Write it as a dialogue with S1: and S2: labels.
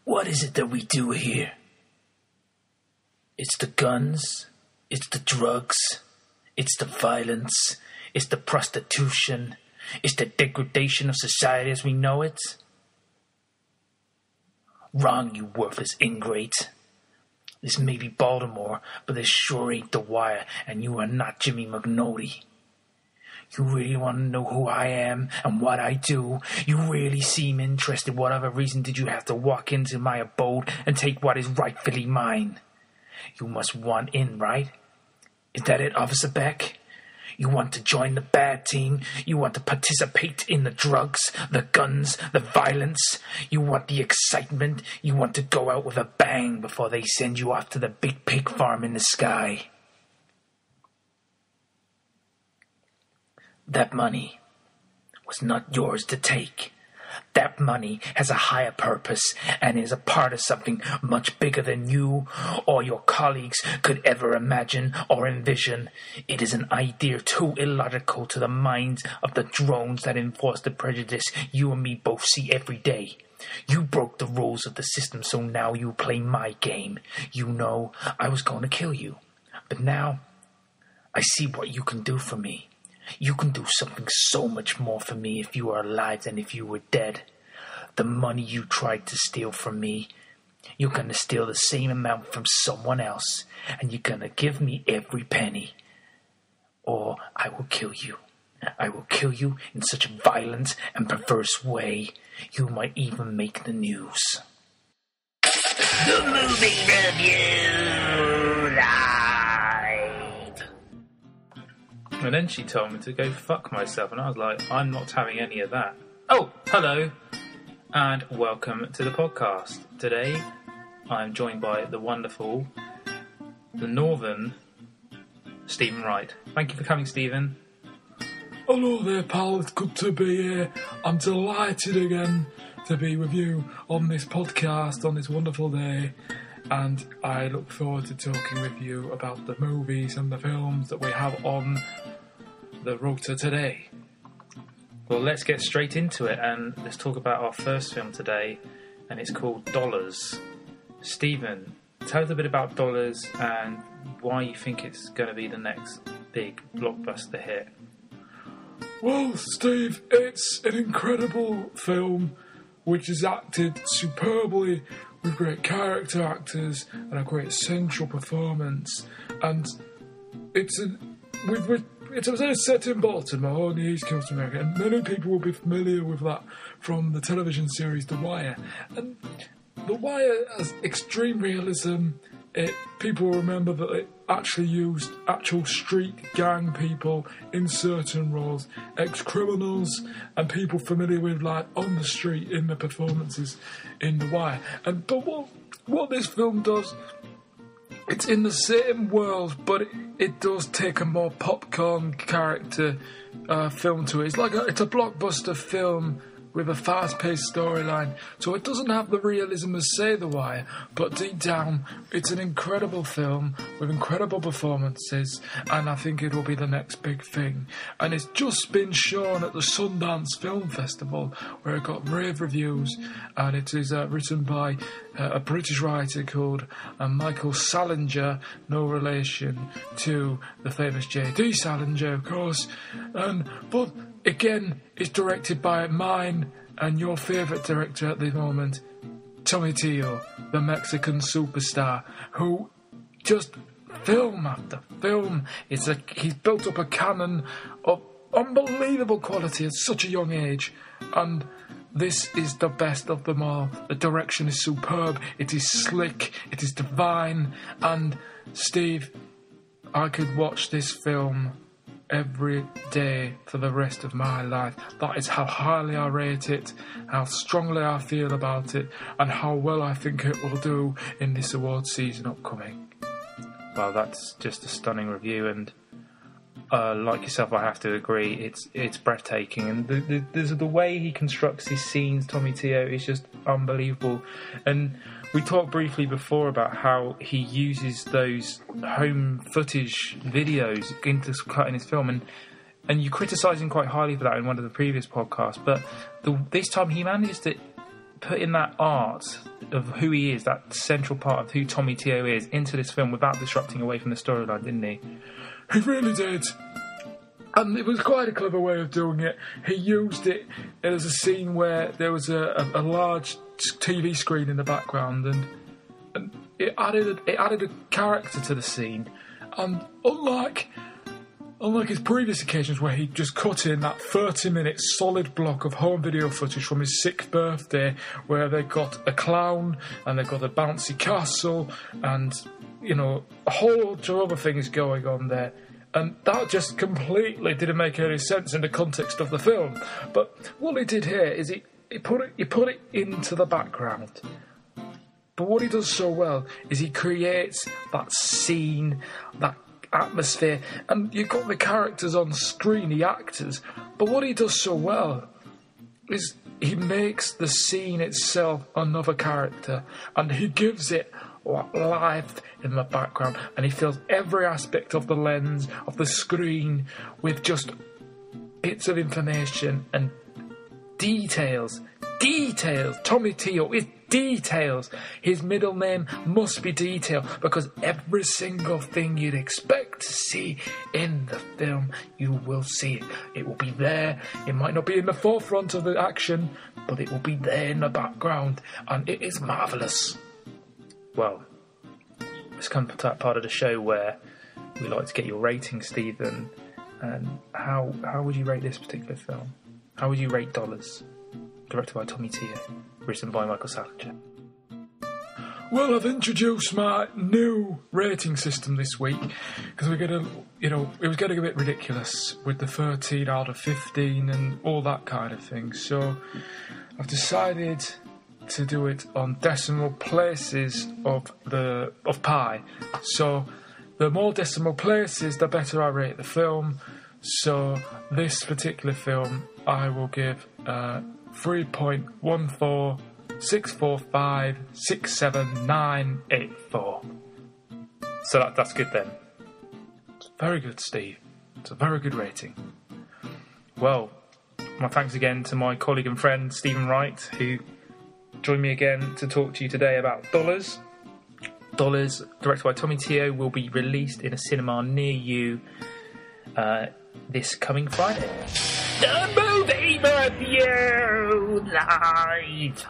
S1: What is it that we do here? It's the guns, it's the drugs, it's the violence, it's the prostitution, it's the degradation of society as we know it. Wrong, you worthless ingrate. This may be Baltimore, but this sure ain't The Wire, and you are not Jimmy McNulty. You really want to know who I am and what I do? You really seem interested. Whatever reason did you have to walk into my abode and take what is rightfully mine? You must want in, right? Is that it, Officer Beck? You want to join the bad team? You want to participate in the drugs, the guns, the violence? You want the excitement? You want to go out with a bang before they send you off to the big pig farm in the sky? That money was not yours to take. That money has a higher purpose and is a part of something much bigger than you or your colleagues could ever imagine or envision. It is an idea too illogical to the minds of the drones that enforce the prejudice you and me both see every day. You broke the rules of the system, so now you play my game. You know I was going to kill you, but now I see what you can do for me. You can do something so much more for me if you are alive than if you were dead. The money you tried to steal from me, you're going to steal the same amount from someone else, and you're going to give me every penny. Or I will kill you. I will kill you in such a violent and perverse way, you might even make the news.
S2: The Movie Review Live!
S3: And then she told me to go fuck myself, and I was like, I'm not having any of that. Oh, hello, and welcome to the podcast. Today, I'm joined by the wonderful, the northern Stephen Wright. Thank you for coming, Stephen.
S4: Hello there, pal. It's good to be here. I'm delighted again to be with you on this podcast on this wonderful day. And I look forward to talking with you about the movies and the films that we have on the rota today.
S3: Well, let's get straight into it, and let's talk about our first film today, and it's called Dollars. Stephen, tell us a bit about Dollars and why you think it's going to be the next big blockbuster hit.
S4: Well, Steve, it's an incredible film which is acted superbly with great character actors and a great central performance. And it's set in Baltimore on the East Coast of America, and many people will be familiar with that from the television series The Wire. And The Wire has extreme realism. People remember that it actually used actual street gang people in certain roles, ex-criminals and people familiar with life on the street in the performances in The Wire. But what this film does, it's in the same world, but it does take a more popcorn character film to it. It's a blockbuster film with a fast-paced storyline, so it doesn't have the realism as, say, The Wire, but deep down, it's an incredible film with incredible performances, and I think it will be the next big thing. And it's just been shown at the Sundance Film Festival, where it got rave reviews, and it is written by a British writer called Michael Salinger, no relation to the famous J.D. Salinger, of course, but again, it's directed by mine and your favourite director at the moment, Tomatillo, the Mexican superstar, who just film after film, he's built up a canon of unbelievable quality at such a young age, and this is the best of them all. The direction is superb, it is slick, it is divine, and Steve, I could watch this film every day for the rest of my life. That is how highly I rate it, how strongly I feel about it, and how well I think it will do in this awards season upcoming.
S3: Well, that's just a stunning review, and like yourself, I have to agree, it's breathtaking, and the way he constructs his scenes, Tomatillo, is just unbelievable. And we talked briefly before about how he uses those home footage videos intercut in his film, and you criticise him quite highly for that in one of the previous podcasts, but this time he managed to putting that art of who he is, that central part of who Tommy Teo is, into this film without disrupting away from the storyline, didn't he?
S4: He really did. And it was quite a clever way of doing it. He used it as a scene where there was a large TV screen in the background, and it added a character to the scene. And unlike his previous occasions where he just cut in that 30-minute solid block of home video footage from his 6th birthday, where they got a clown and they got a bouncy castle and, you know, a whole bunch of other things going on there. And that just completely didn't make any sense in the context of the film. But what he did here is he put it into the background. But what he does so well is he creates that scene, that atmosphere, and you've got the characters on screen, the actors. But what he does so well is he makes the scene itself another character, and he gives it life in the background, and he fills every aspect of the lens, of the screen, with just bits of information and details. Tommy Teo is details. His middle name must be Detail, because every single thing you'd expect to see in the film, you will see it. It will be there. It might not be in the forefront of the action, but it will be there in the background, and it is marvellous.
S3: Well, let's come to that part of the show where we like to get your rating, Stephen. And how would you rate this particular film? How would you rate Dollars? Directed by Tommy Teo, written by Michael Salinger.
S4: Well, I've introduced my new rating system this week because it was getting a bit ridiculous with the 13 out of 15 and all that kind of thing. So I've decided to do it on decimal places of pi. So the more decimal places, the better I rate the film. So this particular film, I will give 3.146456794.
S3: So that's good then.
S4: It's very good, Steve. It's a very good rating.
S3: Well, my thanks again to my colleague and friend Stephen Wright, who joined me again to talk to you today about Dollars. Dollars, directed by Tommy Teo, will be released in a cinema near you this coming Friday.
S2: The movie review live.